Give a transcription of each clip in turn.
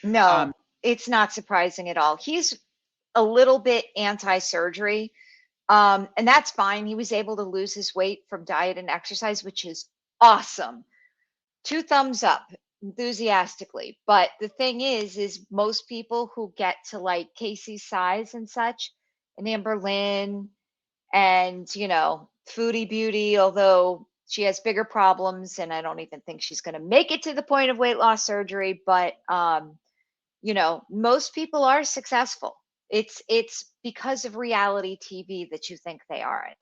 No, it's not surprising at all. He's a little bit anti-surgery, and that's fine. He was able to lose his weight from diet and exercise, which is awesome. 2 thumbs up, enthusiastically. But the thing is most people who get to like Casey's size and such, and Amber Lynn, and Foodie Beauty, although she has bigger problems, and I don't even think she's going to make it to the point of weight loss surgery. But most people are successful. It's because of reality TV that you think they aren't.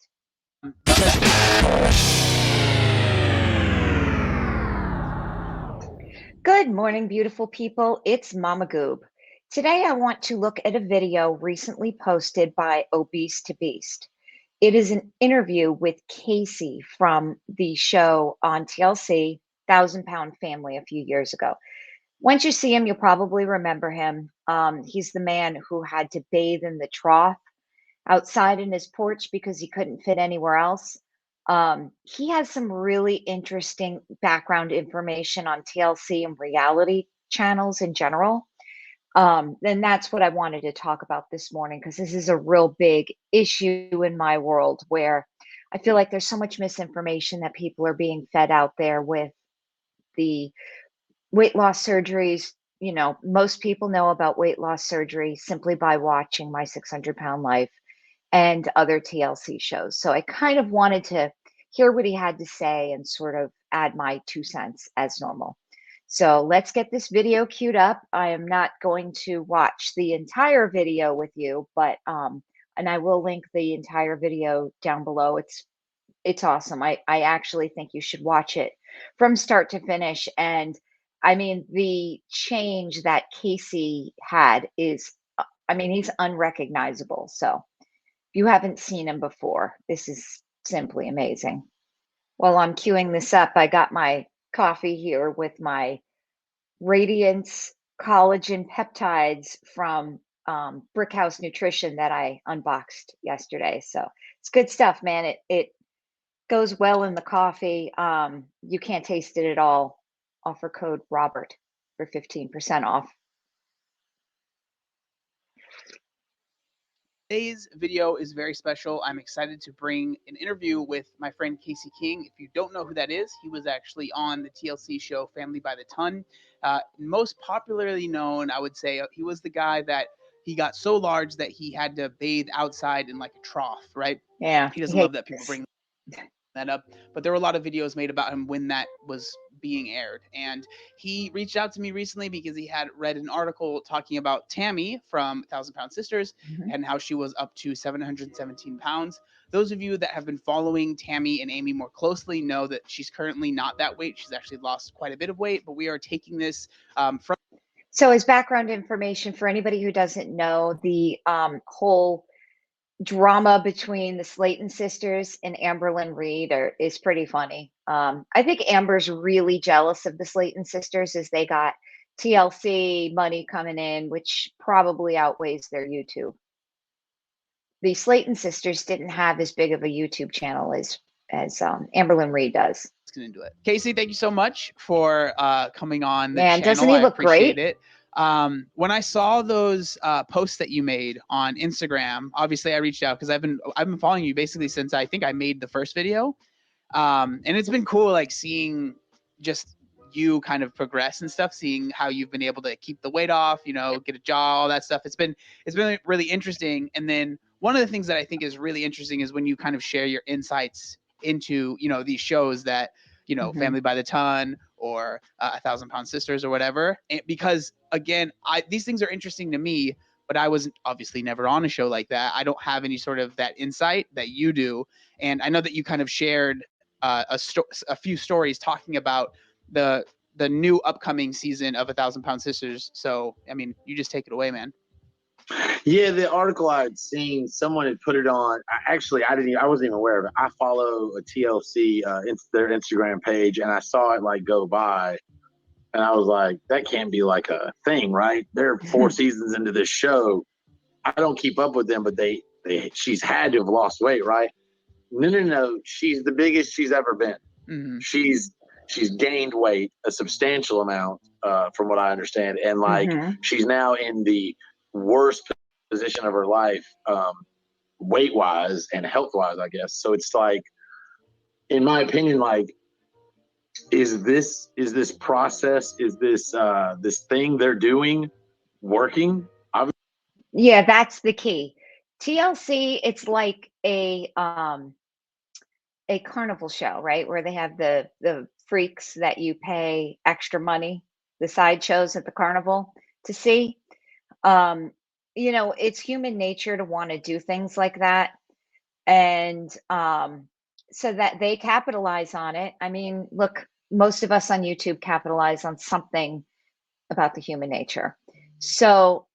Good morning, beautiful people. It's MommaGoob. Today I want to look at a video recently posted by Obese to Beast. It is an interview with Casey from the show on TLC, 1,000-Pound Family, a few years ago. Once you see him, you'll probably remember him. He's the man who had to bathe in the trough outside in his porch because he couldn't fit anywhere else. He has some really interesting background information on TLC and reality channels in general. And that's what I wanted to talk about this morning, because this is a real big issue in my world where I feel like there's so much misinformation that people are being fed out there with the weight loss surgeries. Most people know about weight loss surgery simply by watching My 600-Pound Life and other TLC shows. So I kind of wanted to hear what he had to say and sort of add my 2 cents as normal. So let's get this video queued up. I am not going to watch the entire video with you, but and I will link the entire video down below. It's awesome. I actually think you should watch it from start to finish. And I mean, the change that Casey had is, he's unrecognizable. So if you haven't seen him before, this is simply amazing. While I'm queuing this up, I got my coffee here with my Radiance collagen peptides from Brickhouse Nutrition that I unboxed yesterday. So it's good stuff, man. It goes well in the coffee. You can't taste it at all. Offer code Robert for 15% off. Today's video is very special. I'm excited to bring an interview with my friend Casey King. If you don't know who that is, he was actually on the TLC show Family by the Ton. Most popularly known, I would say, he was the guy that he got so large that he had to bathe outside in like a trough, right? Yeah. He doesn't love that people bring that up, but there were a lot of videos made about him when that was being aired. And he reached out to me recently because he had read an article talking about Tammy from 1,000-Pound Sisters and how she was up to 717 pounds. Those of you that have been following Tammy and Amy more closely know that she's currently not that weight. She's actually lost quite a bit of weight, but we are taking this from. So as background information for anybody who doesn't know, the whole drama between the Slayton sisters and Amberlynn Reed is pretty funny. I think Amber's really jealous of the Slayton sisters as they got TLC money coming in, which probably outweighs their YouTube. The Slayton sisters didn't have as big of a YouTube channel as Amberlynn Reed does. Let's get into it. Casey, thank you so much for coming on the channel. Doesn't he look great? It. When I saw those posts that you made on Instagram, obviously I reached out because I've been following you basically since I think I made the first video. And it's been cool like seeing just you kind of progress and stuff, seeing how you've been able to keep the weight off, get a jaw, all that stuff. It's been really interesting. And then one of the things that I think is really interesting is when you kind of share your insights into, these shows that, Family by the Ton or 1,000-Pound Sisters or whatever. And because again, these things are interesting to me, but I was obviously never on a show like that. I don't have any sort of that insight that you do. And I know that you kind of shared a few stories talking about the new upcoming season of 1,000-Pound Sisters. So, I mean, you just take it away, man. Yeah, the article I had seen, someone had put it on. I wasn't even aware of it. I follow a TLC, their Instagram page, and I saw it like go by, and I was like, that can't be like a thing, right? They're 4 seasons into this show. I don't keep up with them, but she's had to have lost weight, right? No. She's the biggest she's ever been. Mm-hmm. She's she's gained weight, a substantial amount, from what I understand, and like she's now in the worst position of her life, weight wise and health wise, I guess. So it's like, in my opinion, like, is this process, is this this thing they're doing working? Yeah, that's the key. TLC, it's like a carnival show, right? Where they have the freaks that you pay extra money, the sideshows at the carnival to see. Um, you know, it's human nature to want to do things like that. And so that they capitalize on it. I mean, look, most of us on YouTube capitalize on something about the human nature. So,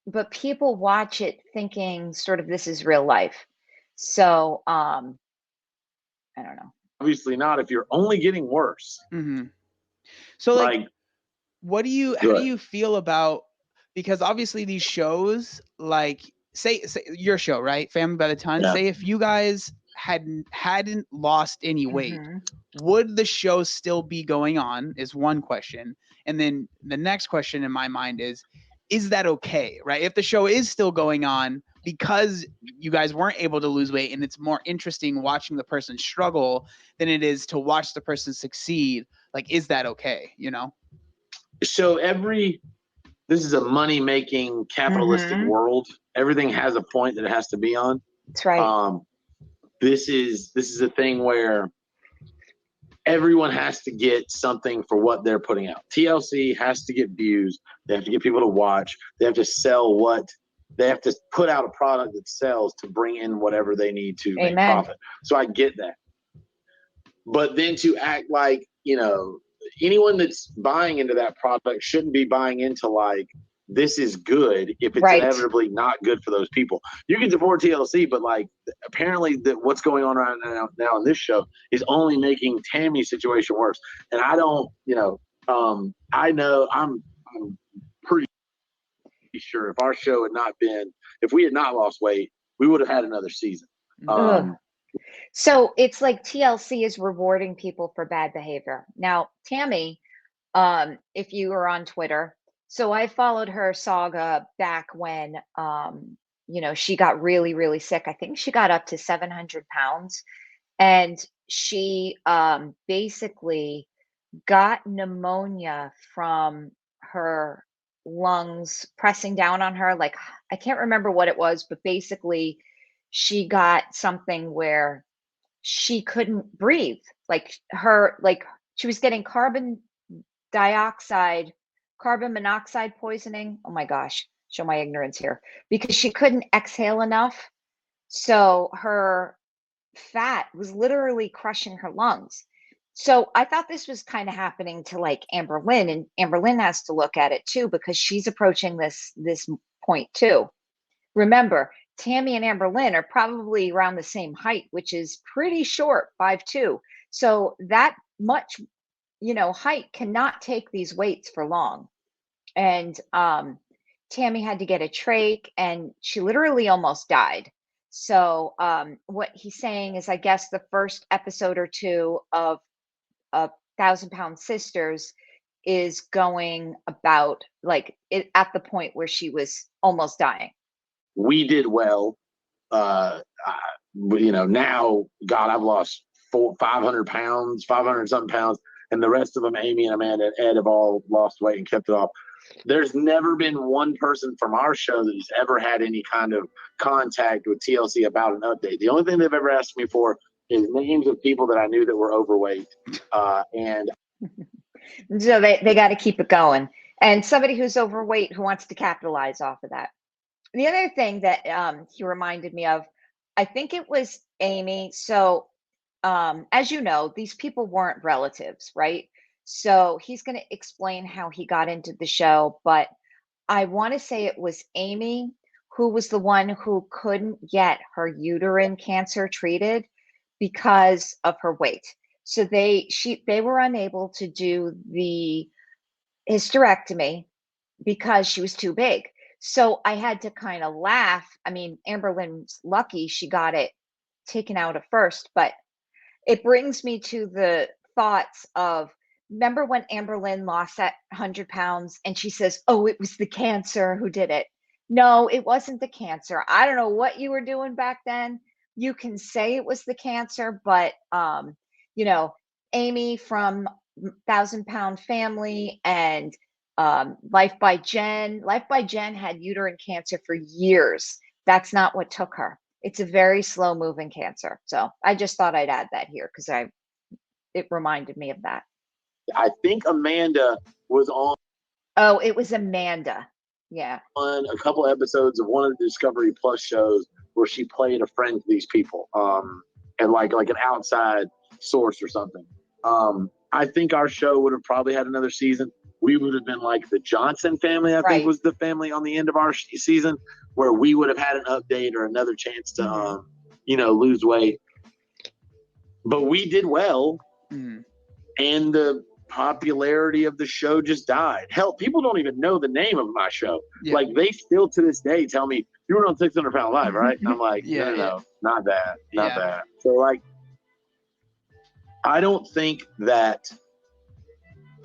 but people watch it thinking sort of this is real life. So, I don't know. Obviously not, if you're only getting worse. So like what do you, how do you feel about, because obviously these shows, like say your show, right, Family by the Ton, say if you guys hadn't lost any weight, would the show still be going on, is one question. And then the next question in my mind is that okay, right? If the show is still going on because you guys weren't able to lose weight, and it's more interesting watching the person struggle than it is to watch the person succeed, like, is that okay, you know? So this is a money-making capitalistic world. Everything has a point that it has to be on. That's right. This is a thing where everyone has to get something for what they're putting out. TLC has to get views. They have to get people to watch. They have to sell they have to put out a product that sells to bring in whatever they need to make profit. So I get that. But then to act like, you know, anyone that's buying into that product shouldn't be buying into like, this is good if it's inevitably not good for those people. You can support TLC, but like apparently what's going on right now in this show is only making Tammy's situation worse. And I don't, you know, I know I'm pretty sure if our show had not been, if we had not lost weight, we would have had another season. So it's like TLC is rewarding people for bad behavior. Now, Tammy, if you were on Twitter, so I followed her saga back when, you know, she got really, really sick. I think she got up to 700 pounds, and she basically got pneumonia from her lungs pressing down on her. Like, I can't remember what it was, but basically she got something where she couldn't breathe. Like she was getting carbon monoxide poisoning. Oh my gosh, show my ignorance here. Because she couldn't exhale enough. So her fat was literally crushing her lungs. So I thought this was kind of happening to like Amber Lynn, and Amber Lynn has to look at it too, because she's approaching this point too. Remember, Tammy and Amber Lynn are probably around the same height, which is pretty short, 5'2". So that much, you know, height cannot take these weights for long. And Tammy had to get a trach, and she literally almost died. So what he's saying is, I guess the first episode or two of 1,000-Pound Sisters is going about like it at the point where she was almost dying. We did well. You know, now, God, I've lost 500 pounds, 500 something pounds, and the rest of them, Amy and Amanda and Ed, have all lost weight and kept it off. There's never been one person from our show that has ever had any kind of contact with TLC about an update. The only thing they've ever asked me for is names of people that I knew that were overweight. And so they got to keep it going. And somebody who's overweight who wants to capitalize off of that. The other thing that he reminded me of, I think it was Amy. So as you know, these people weren't relatives, right? So he's going to explain how he got into the show. But I want to say it was Amy who was the one who couldn't get her uterine cancer treated because of her weight. So they were unable to do the hysterectomy because she was too big. So I had to kind of laugh. I mean, Amber Lynn's lucky she got it taken out at first, but it brings me to the thoughts of, remember when Amberlynn lost that 100 pounds and she says, oh, it was the cancer who did it. No, it wasn't the cancer. I don't know what you were doing back then. You can say it was the cancer, but you know, Amy from 1,000-Pound Family and Life by Jen. Life by Jen had uterine cancer for years. That's not what took her. It's a very slow moving cancer. So I just thought I'd add that here because it reminded me of that. I think Amanda was on. Oh, it was Amanda. Yeah. On a couple episodes of one of the Discovery Plus shows where she played a friend to these people, and like an outside source or something. I think our show would have probably had another season. We would have been like the Johnson family, I think was the family on the end of our season, where we would have had an update or another chance to, lose weight. But we did well, and the popularity of the show just died. Hell, people don't even know the name of my show. Yeah. Like, they still to this day tell me, you were on 600 Pound Live, right? And I'm like, no, not that. So, like, I don't think that,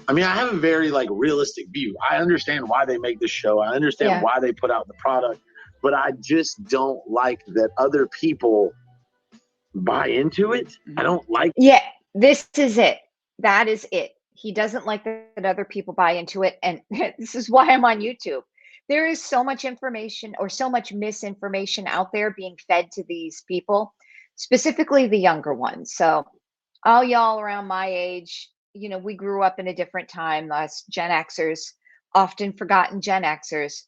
I mean, I have a very, like, realistic view. I understand why they make this show. I understand why they put out the product, but I just don't like that other people buy into it. I don't like. Yeah, this is it. That is it. He doesn't like that other people buy into it. And this is why I'm on YouTube. There is so much information or so much misinformation out there being fed to these people, specifically the younger ones. So all y'all around my age, you know, we grew up in a different time, us Gen Xers, often forgotten Gen Xers.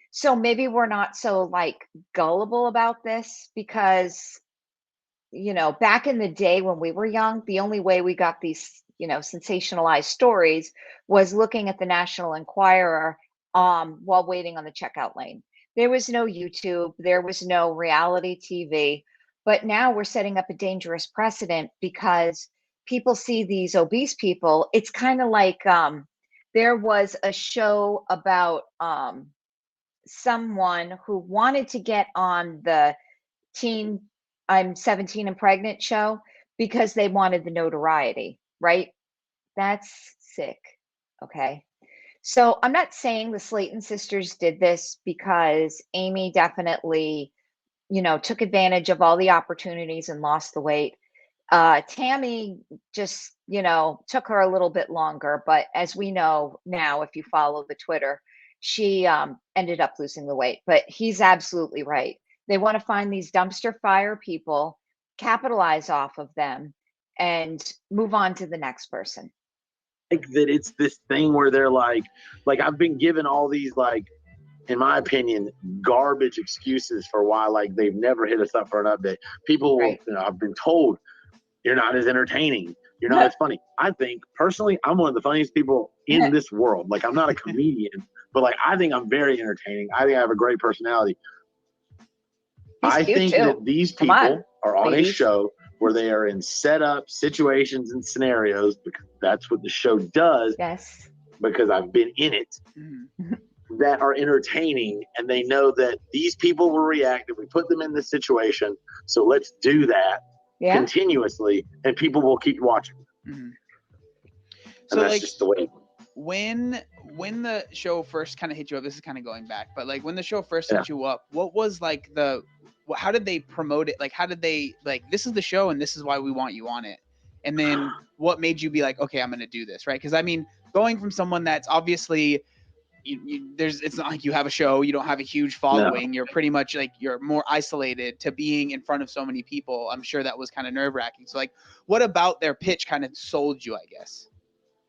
So maybe we're not so like gullible about this because, you know, back in the day when we were young, the only way we got these, you know, sensationalized stories was looking at the National Enquirer while waiting on the checkout lane. There was no YouTube, there was no reality TV, but now we're setting up a dangerous precedent because people see these obese people. It's kind of like there was a show about someone who wanted to get on the teen I'm 17 and pregnant show because they wanted the notoriety, right? That's sick. Okay. So I'm not saying the Slayton sisters did this because Amy definitely, you know, took advantage of all the opportunities and lost the weight. Tammy just, you know, took her a little bit longer, but as we know now, if you follow the Twitter, she ended up losing the weight. But he's absolutely right. They want to find these dumpster fire people, capitalize off of them, and move on to the next person. Like that it's this thing where they're like I've been given all these, like, in my opinion, garbage excuses for why, like, they've never hit us up for an update. People, you know, I've been told you're not as entertaining, you're not as funny. I think personally, I'm one of the funniest people in this world. Like, I'm not a comedian, but like, I think I'm very entertaining. I think I have a great personality. I think that these people are on a show where they are in setup situations and scenarios, because that's what the show does. Yes. Because I've been in it, that are entertaining, and they know that these people will react if we put them in this situation. So let's do that continuously, and people will keep watching. And so, that's like, just the way. When the show first kind of hit you up, this is kind of going back, but like when the show first hit you up, what was like how did they promote it? Like, how did they, like, this is the show and this is why we want you on it? And then what made you be like, okay, I'm going to do this, right? Because I mean, going from someone that's obviously, it's not like you have a show, you don't have a huge following, you're pretty much like, you're more isolated, to being in front of so many people. I'm sure that was kind of nerve-wracking. So like, what about their pitch kind of sold you, I guess?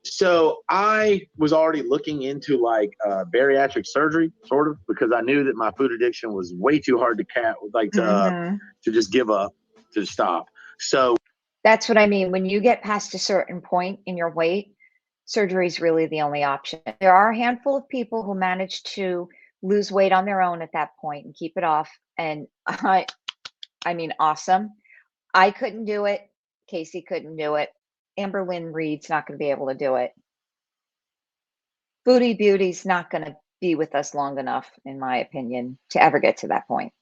So I was already looking into like bariatric surgery, sort of, because I knew that my food addiction was way too hard to just give up, to stop. So that's what I mean. When you get past a certain point in your weight, surgery is really the only option. There are a handful of people who manage to lose weight on their own at that point and keep it off. And I mean, awesome. I couldn't do it. Casey couldn't do it. Amberlynn Reed's not going to be able to do it. Foodie Beauty's not going to be with us long enough, in my opinion, to ever get to that point.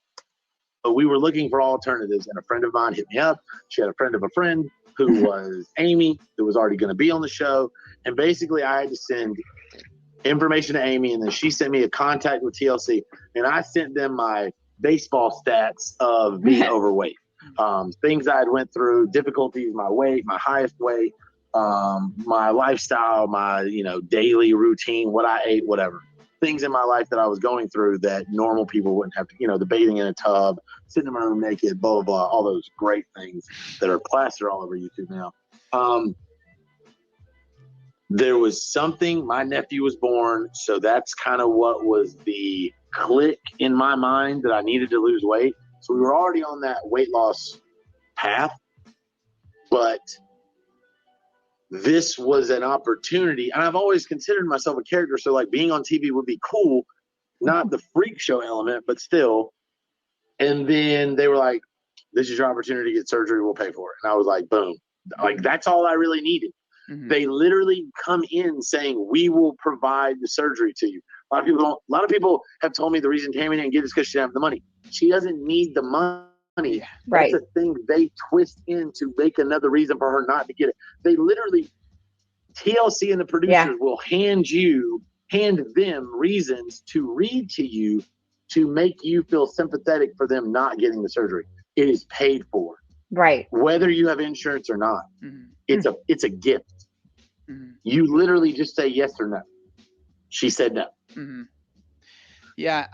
We were looking for alternatives, and a friend of mine hit me up. She had a friend of a friend. who was Amy, who was already going to be on the show. And basically I had to send information to Amy, and then she sent me a contact with TLC, and I sent them my baseball stats of being overweight, things I had went through, difficulties, my weight, my highest weight, my lifestyle, my, you know, daily routine, what I ate, whatever. Things in my life that I was going through that normal people wouldn't have to, you know, the bathing in a tub, sitting in my room naked, blah, blah, blah, all those great things that are plastered all over YouTube now. There was something, my nephew was born, so that's kind of what was the click in my mind that I needed to lose weight. So we were already on that weight loss path, but this was an opportunity. And I've always considered myself a character, so like being on TV would be cool, not the freak show element, but still. And then they were like, this is your opportunity to get surgery, we'll pay for it. And I was like, boom. Like, that's all I really needed. Mm-hmm. They literally come in saying, we will provide the surgery to you. A lot of people have told me the reason Tammy didn't get it is because she didn't have the money. She doesn't need the money. Right. That's a thing they twist in to make another reason for her not to get it. They literally, TLC and the producers will hand them reasons to read to you to make you feel sympathetic for them not getting the surgery. It is paid for. Right. Whether you have insurance or not. Mm-hmm. It's a gift. Mm-hmm. You literally just say yes or no. She said no. Mm-hmm. Yeah,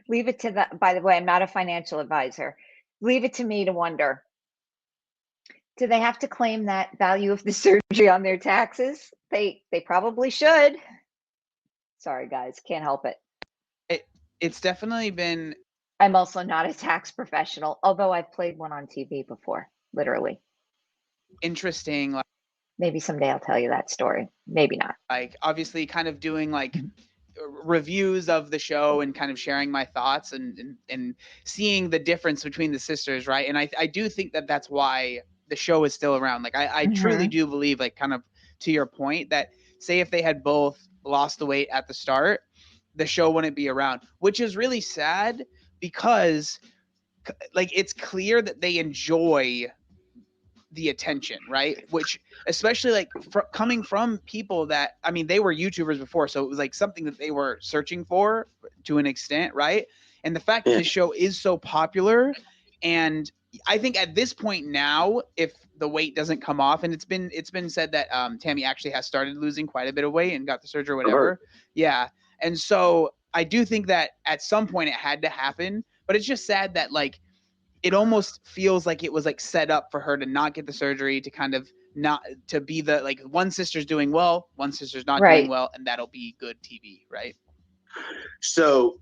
leave it to that. By the way, I'm not a financial advisor. Leave it to me to wonder, do they have to claim that value of the surgery on their taxes? They probably should. Sorry, guys, can't help it. It's definitely been. I'm also not a tax professional, although I've played one on TV before, literally. Interesting. Like, maybe someday I'll tell you that story. Maybe not. Like, obviously kind of doing like reviews of the show and kind of sharing my thoughts and seeing the difference between the sisters, right? And I do think that that's why the show is still around. Like, I truly do believe, like, kind of to your point, that say if they had both lost the weight at the start, the show wouldn't be around, which is really sad because, like, it's clear that they enjoy the attention, right? Which, especially like coming from people that, I mean, they were YouTubers before, so it was like something that they were searching for to an extent, right? And the fact that this show is so popular, and I think at this point now, if the weight doesn't come off, and it's been said that Tammy actually has started losing quite a bit of weight and got the surgery or whatever. Yeah. And so I do think that at some point it had to happen, but it's just sad that, like, it almost feels like it was like set up for her to not get the surgery, to kind of not to be the, like, one sister's doing well, one sister's not doing well, and that'll be good TV, right? So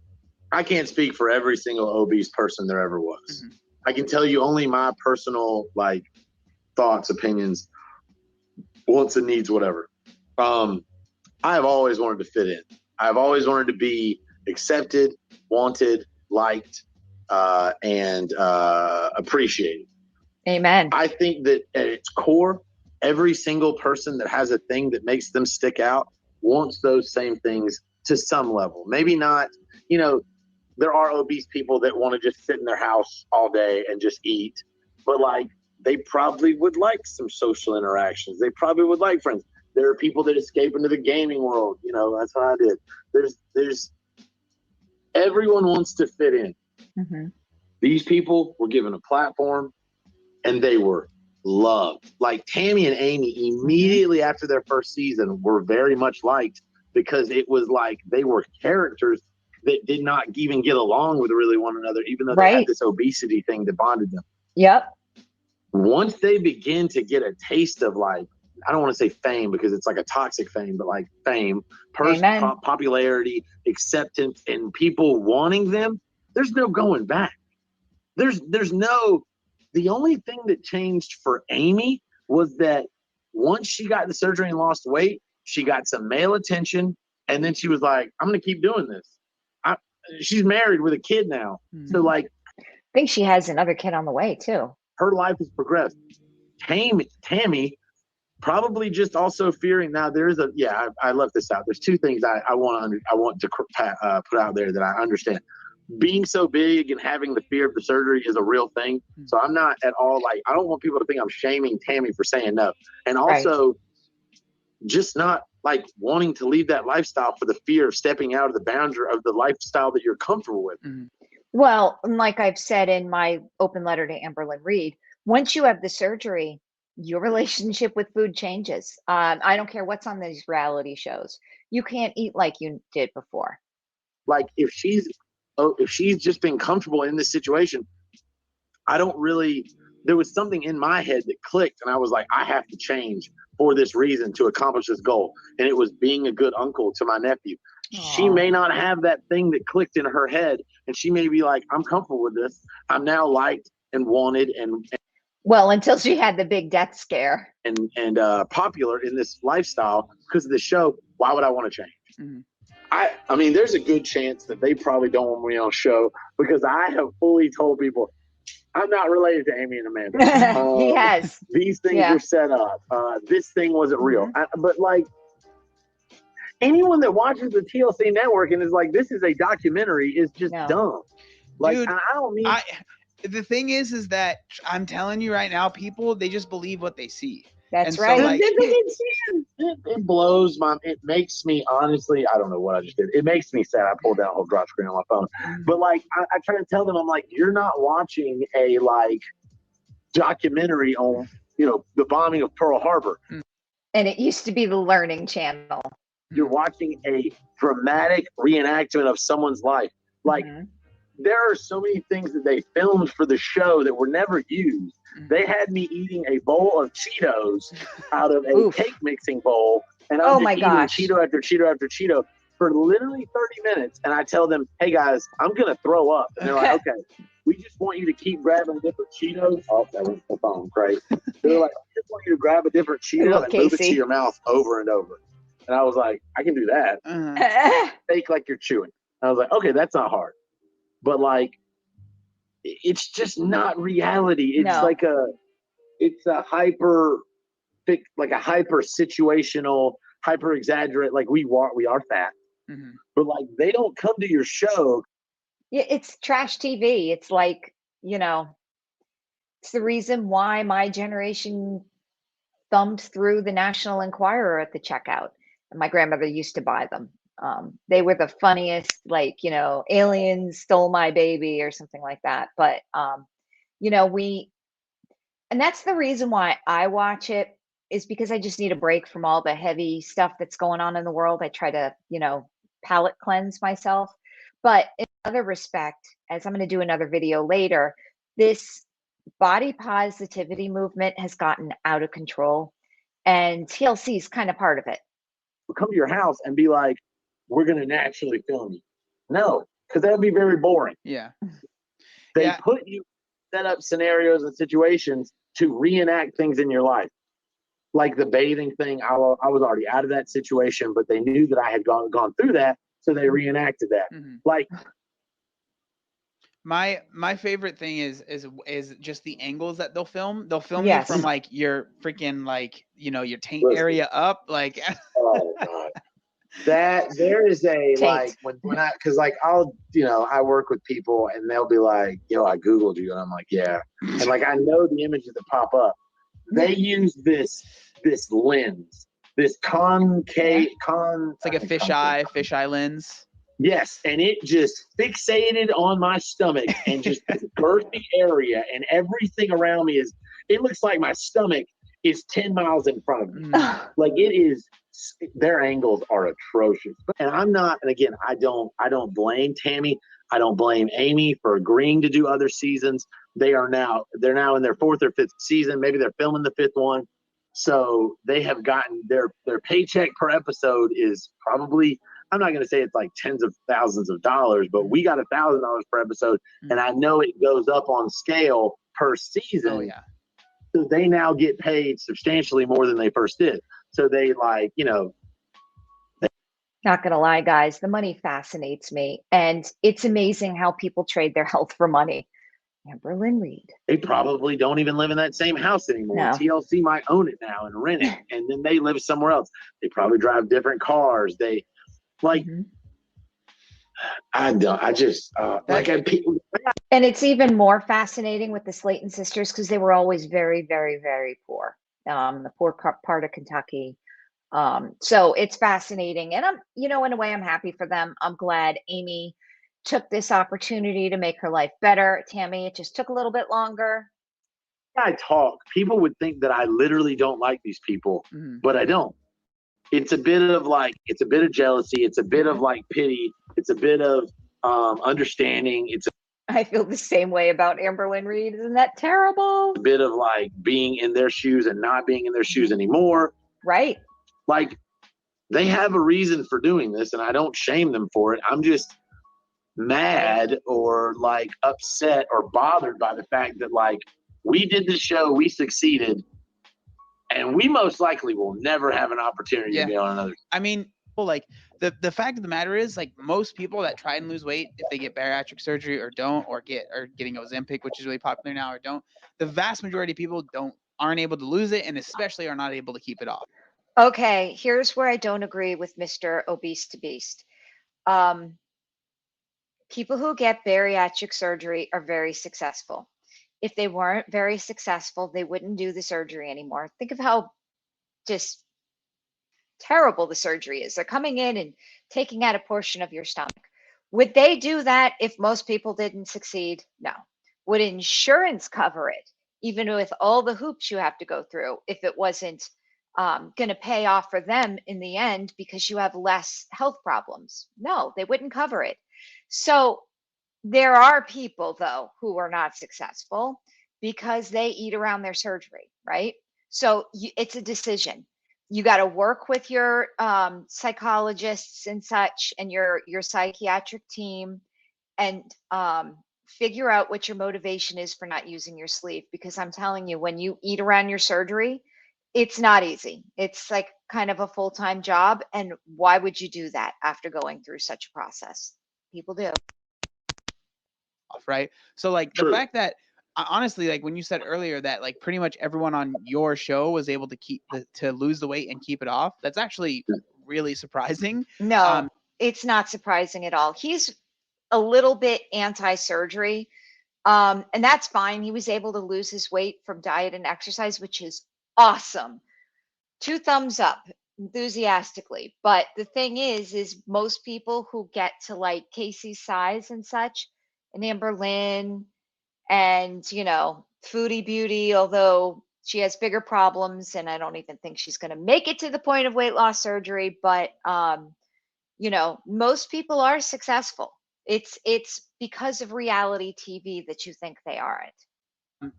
I can't speak for every single obese person there ever was. Mm-hmm. I can tell you only my personal, like, thoughts, opinions, wants and needs, whatever. I have always wanted to fit in. I've always wanted to be accepted, wanted, liked, and appreciated. Amen. I think that at its core, every single person that has a thing that makes them stick out wants those same things to some level. Maybe not, you know, there are obese people that want to just sit in their house all day and just eat, but, like, they probably would like some social interactions. They probably would like friends. There are people that escape into the gaming world. You know, that's what I did. There's everyone wants to fit in. Mm-hmm. These people were given a platform and they were loved. Like, Tammy and Amy immediately after their first season were very much liked because it was like they were characters that did not even get along with really one another, even though they had this obesity thing that bonded them. Yep. Once they begin to get a taste of, like, I don't want to say fame because it's like a toxic fame, but like fame, popularity, acceptance, and people wanting them, there's no going back. The only thing that changed for Amy was that once she got the surgery and lost weight, she got some male attention, and then she was like, I'm going to keep doing this. She's married with a kid now. Mm-hmm. So, like, I think she has another kid on the way too. Her life has progressed. Tammy probably just also fearing. Now I left this out. There's two things I want to put out there that I understand. being so big and having the fear of the surgery is a real thing. So I'm not at all like, I don't want people to think I'm shaming Tammy for saying no. And also just not like wanting to leave that lifestyle for the fear of stepping out of the boundary of the lifestyle that you're comfortable with. Well, like I've said in my open letter to Amberlynn Reed, once you have the surgery, your relationship with food changes. I don't care what's on these reality shows. You can't eat like you did before. Like if she's just been comfortable in this situation, there was something in my head that clicked and I was like, I have to change for this reason to accomplish this goal. And it was being a good uncle to my nephew. Aww. She may not have that thing that clicked in her head and she may be like, I'm comfortable with this. I'm now liked and wanted and well, until she had the big death scare and popular in this lifestyle because of the show. Why would I want to change? I mean, there's a good chance that they probably don't want me on show because I have fully told people I'm not related to Amy and Amanda. He has. These things were set up. This thing wasn't real. But like anyone that watches the TLC network and is like, this is a documentary is just dumb. Like, dude, I don't mean. The thing is that I'm telling you right now, people, they just believe what they see. That's right. So, like, it blows my. It makes me honestly. I don't know what I just did. It makes me sad. I pulled down a whole drop screen on my phone. But like, I try to tell them, I'm like, you're not watching a like documentary on the bombing of Pearl Harbor. And it used to be the Learning Channel. You're watching a dramatic reenactment of someone's life. Like, there are so many things that they filmed for the show that were never used. They had me eating a bowl of Cheetos out of a cake mixing bowl, and I'm just eating Cheeto after Cheeto after Cheeto for literally 30 minutes. And I tell them, hey guys, I'm gonna throw up. And they're like, okay, we just want you to keep grabbing different Cheetos. Oh, that was the phone, great. They're like, we just want you to grab a different Cheeto and move it to your mouth over and over. And I was like, I can do that. Fake like you're chewing. I was like, okay, that's not hard. But like, it's just not reality. It's it's a hyper situational, hyper exaggerate. Like we are fat, but like they don't come to your show. Yeah, it's trash TV. It's like, it's the reason why my generation thumbed through the National Enquirer at the checkout. And my grandmother used to buy them. They were the funniest, like, aliens stole my baby or something like that. But, and that's the reason why I watch it is because I just need a break from all the heavy stuff that's going on in the world. I try to, palate cleanse myself. But in other respect, as I'm going to do another video later, this body positivity movement has gotten out of control and TLC is kind of part of it. Come to your house and be like, we're going to naturally film you. No, because that would be very boring. Yeah. They set up scenarios and situations to reenact things in your life. Like the bathing thing, I was already out of that situation, but they knew that I had gone through that, so they reenacted that. Like my favorite thing is just the angles that they'll film. They'll film you from like your freaking like your taint area up, like. Oh God. That there is a like when I because like I'll I work with people and they'll be like, yo, I Googled you, and I'm like, yeah, and like I know the images that pop up. They use this lens, this concave it's like a fisheye lens. Yes, and it just fixated on my stomach and just burst the area, and everything around me it looks like my stomach is 10 miles in front of me. Like it is. Their angles are atrocious, and I'm not. And again, I don't blame Tammy. I don't blame Amy for agreeing to do other seasons. They're now in their 4th or 5th season. Maybe they're filming the 5th one, so they have gotten their paycheck per episode is probably. I'm not going to say it's like tens of thousands of dollars, but we got $1,000 per episode, and I know it goes up on scale per season. Oh yeah. So they now get paid substantially more than they first did. So they like, Not gonna lie, guys, the money fascinates me. And it's amazing how people trade their health for money. Amberlynn Reed. They probably don't even live in that same house anymore. No. TLC might own it now and rent it. And then they live somewhere else. They probably drive different cars. They like I don't. I just like I people. And it's even more fascinating with the Slayton sisters because they were always very, very, very poor. The poor part of Kentucky. So it's fascinating. And I'm, in a way, I'm happy for them. I'm glad Amy took this opportunity to make her life better. Tammy, it just took a little bit longer. I talk. People would think that I literally don't like these people, but I don't. It's a bit of jealousy. It's a bit of like pity. It's a bit of understanding. It's I feel the same way about Amberlynn Reed. Isn't that terrible? a bit of like being in their shoes and not being in their shoes anymore. Right. Like they have a reason for doing this, and I don't shame them for it. I'm just mad or like upset or bothered by the fact that like we did the show, we succeeded, and we most likely will never have an opportunity to be on another. I mean, like the fact of the matter is, like most people that try and lose weight, if they get bariatric surgery or don't, or getting Ozempic, which is really popular now, or don't, the vast majority of people aren't able to lose it, and especially are not able to keep it off. Okay, here's where I don't agree with Mr. Obese to Beast. People who get bariatric surgery are very successful. If they weren't very successful, they wouldn't do the surgery anymore. Think of how just terrible the surgery is. They're coming in and taking out a portion of your stomach. Would they do that if most people didn't succeed? No. Would insurance cover it, even with all the hoops you have to go through, if it wasn't going to pay off for them in the end because you have less health problems? No, they wouldn't cover it. So there are people, though, who are not successful because they eat around their surgery, right? So it's a decision. You got to work with your psychologists and such, and your psychiatric team, and figure out what your motivation is for not using your sleeve. Because I'm telling you, when you eat around your surgery, it's not easy. It's like kind of a full-time job. And why would you do that after going through such a process? People do. Right. So like the fact that honestly, like when you said earlier that like pretty much everyone on your show was able to lose the weight and keep it off, that's actually really surprising. No, it's not surprising at all. He's a little bit anti-surgery, and that's fine. He was able to lose his weight from diet and exercise, which is awesome. 2 thumbs up enthusiastically. But the thing is most people who get to like Casey's size and such, and Amberlynn, and Foodie Beauty, although she has bigger problems, and I don't even think she's going to make it to the point of weight loss surgery. But most people are successful. It's because of reality TV that you think they aren't.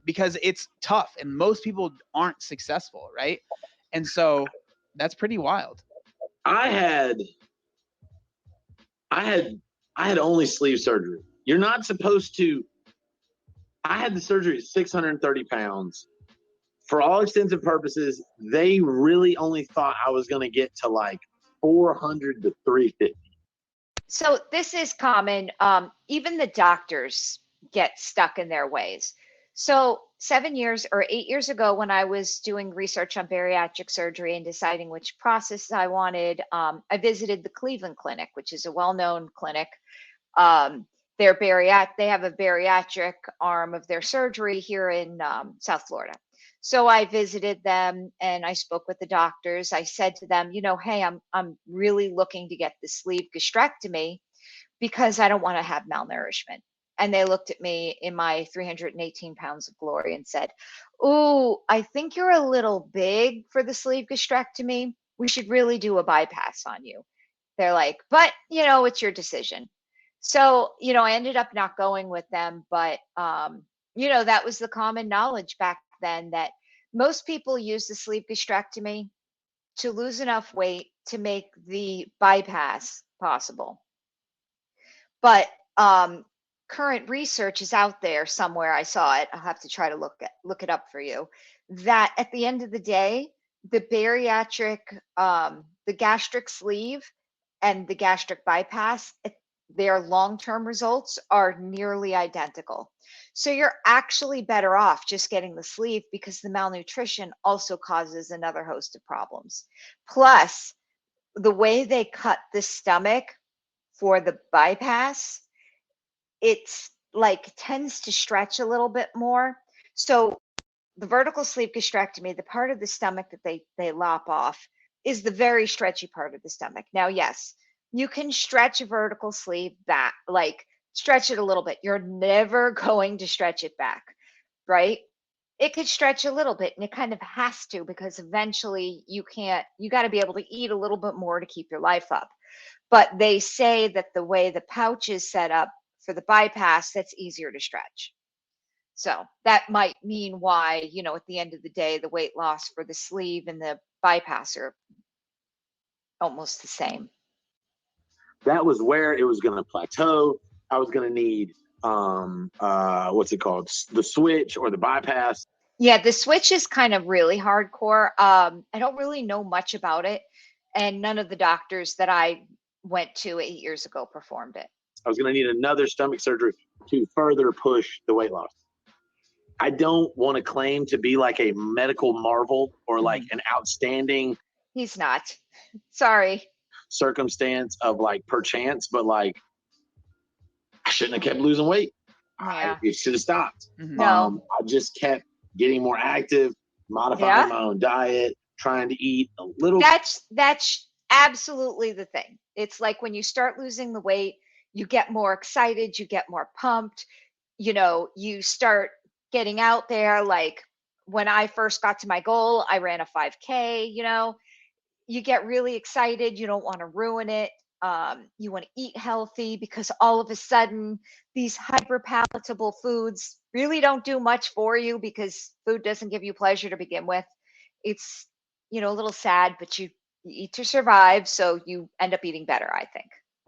Because it's tough, and most people aren't successful, right? And so that's pretty wild. I had only sleeve surgery. You're not supposed to. I had the surgery at 630 pounds. For all extents and purposes, they really only thought I was going to get to like 400 to 350. So this is common. Even the doctors get stuck in their ways. So 7 years or 8 years ago, when I was doing research on bariatric surgery and deciding which process I wanted, I visited the Cleveland Clinic, which is a well-known clinic. They have a bariatric arm of their surgery here in South Florida. So I visited them and I spoke with the doctors. I said to them, hey, I'm really looking to get the sleeve gastrectomy because I don't want to have malnourishment. And they looked at me in my 318 pounds of glory and said, "Ooh, I think you're a little big for the sleeve gastrectomy. We should really do a bypass on you." They're like, "But, it's your decision." So, I ended up not going with them, but, that was the common knowledge back then, that most people use the sleeve gastrectomy to lose enough weight to make the bypass possible. But current research is out there somewhere. I saw it. I'll have to try to look it up for you. That at the end of the day, the bariatric, the gastric sleeve and the gastric bypass, their long-term results are nearly identical. So you're actually better off just getting the sleeve, because the malnutrition also causes another host of problems. Plus, the way they cut the stomach, for the bypass, it's like tends to stretch a little bit more. So the vertical sleeve gastrectomy, the part of the stomach that they lop off, is the very stretchy part of the stomach. Now, yes, you can stretch a vertical sleeve back, like stretch it a little bit. You're never going to stretch it back, right? It could stretch a little bit, and it kind of has to, because eventually you got to be able to eat a little bit more to keep your life up. But they say that the way the pouch is set up for the bypass, that's easier to stretch. So that might mean why, at the end of the day, the weight loss for the sleeve and the bypass are almost the same. That was where it was going to plateau. I was going to need, what's it called? The switch or the bypass. Yeah, the switch is kind of really hardcore. I don't really know much about it. And none of the doctors that I went to 8 years ago performed it. I was going to need another stomach surgery to further push the weight loss. I don't want to claim to be like a medical marvel or like an outstanding. He's not. Sorry. Circumstance of like perchance, but like I shouldn't have kept losing weight. Yeah. It should have stopped. No. I just kept getting more active, modifying my own diet, trying to eat a little. That's absolutely the thing. It's like when you start losing the weight, you get more excited, you get more pumped, you start getting out there. Like when I first got to my goal, I ran a 5K, you get really excited. You don't want to ruin it. You want to eat healthy, because all of a sudden these hyper palatable foods really don't do much for you, because food doesn't give you pleasure to begin with. It's, a little sad, but you eat to survive. So you end up eating better, I think.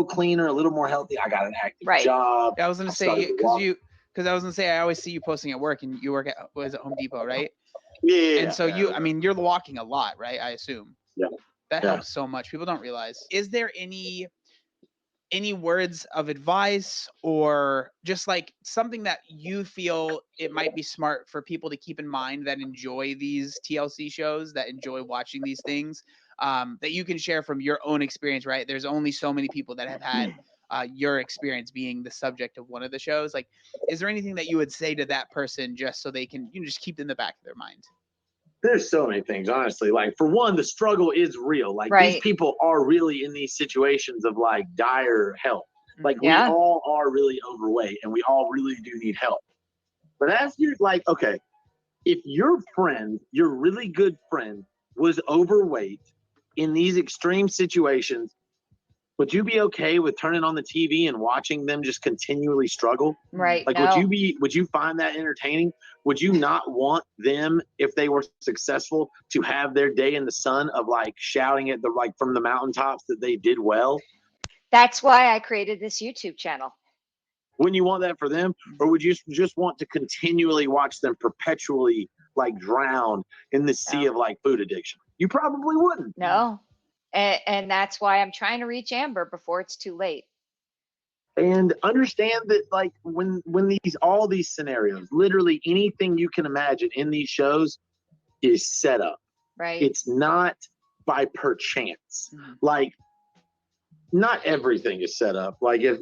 Cleaner, a little more healthy. I got an active job. I was going to say, I always see you posting at work, and you work at Home Depot, right? Yeah. And so you're walking a lot, right? I assume. Yeah. That helps so much. People don't realize. Is there any words of advice, or just like something that you feel it might be smart for people to keep in mind that enjoy these TLC shows, that enjoy watching these things, that you can share from your own experience, right? There's only so many people that have had your experience being the subject of one of the shows. Like, is there anything that you would say to that person just so they can just keep it in the back of their mind? There's so many things, honestly. Like, for one, the struggle is real. Like, these people are really in these situations of like dire health. Like, we all are really overweight, and we all really do need help. But as you're like, okay, if your friend, your really good friend, was overweight in these extreme situations, would you be okay with turning on the TV and watching them just continually struggle? Right. Like, would you find that entertaining? Would you not want them, if they were successful, to have their day in the sun of like shouting at from the mountaintops that they did well? That's why I created this YouTube channel. Wouldn't you want that for them? Or would you just want to continually watch them perpetually like drown in the sea of like food addiction? You probably wouldn't. No. And that's why I'm trying to reach Amber before it's too late. And understand that, like, when all these scenarios, literally anything you can imagine in these shows is set up. Right. It's not by perchance. Like, not everything is set up. Like, if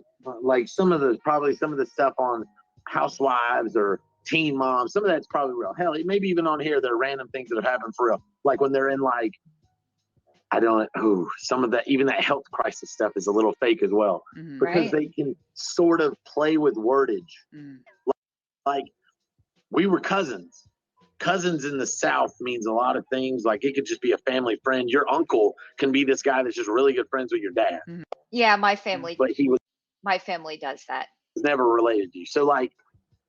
some of the stuff on Housewives or Teen Moms, some of that's probably real. Hell, maybe even on here, there are random things that have happened for real. Like when they're in like, some of that, even that health crisis stuff is a little fake as well, because they can sort of play with wordage. Like, we were cousins. Cousins in the South means a lot of things. Like, it could just be a family friend. Your uncle can be this guy that's just really good friends with your dad. Yeah, my family. But my family does that. Was never related to you. So like,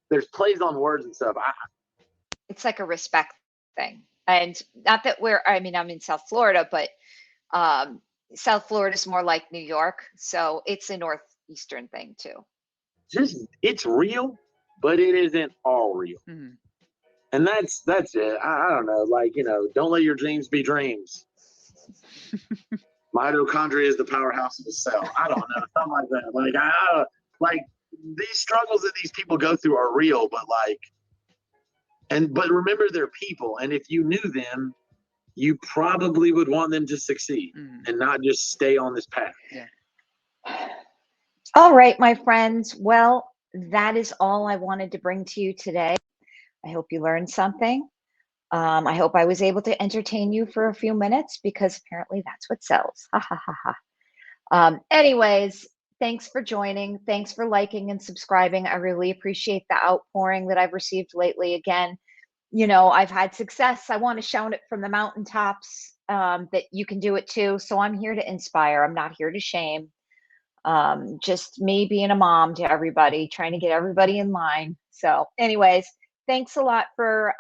there's plays on words and stuff. It's like a respect thing. And not that I'm in South Florida, but South Florida is more like New York. So it's a Northeastern thing too. It's real, but it isn't all real. And that's it. I don't know. Like, don't let your dreams be dreams. Mitochondria is the powerhouse of the cell. I don't know. Something like that. Like, these struggles that these people go through are real, but but remember, they're people. And if you knew them, you probably would want them to succeed and not just stay on this path. Yeah. All right, my friends. Well, that is all I wanted to bring to you today. I hope you learned something. I hope I was able to entertain you for a few minutes because apparently that's what sells. Ha ha ha ha. Anyways, thanks for joining. Thanks for liking and subscribing. I really appreciate the outpouring that I've received lately. Again, I've had success. I want to shout it from the mountaintops that you can do it too. So I'm here to inspire. I'm not here to shame. Just me being a mom to everybody, trying to get everybody in line. So, anyways, thanks a lot for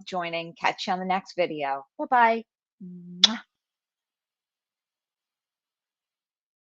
joining. Catch you on the next video. Bye bye.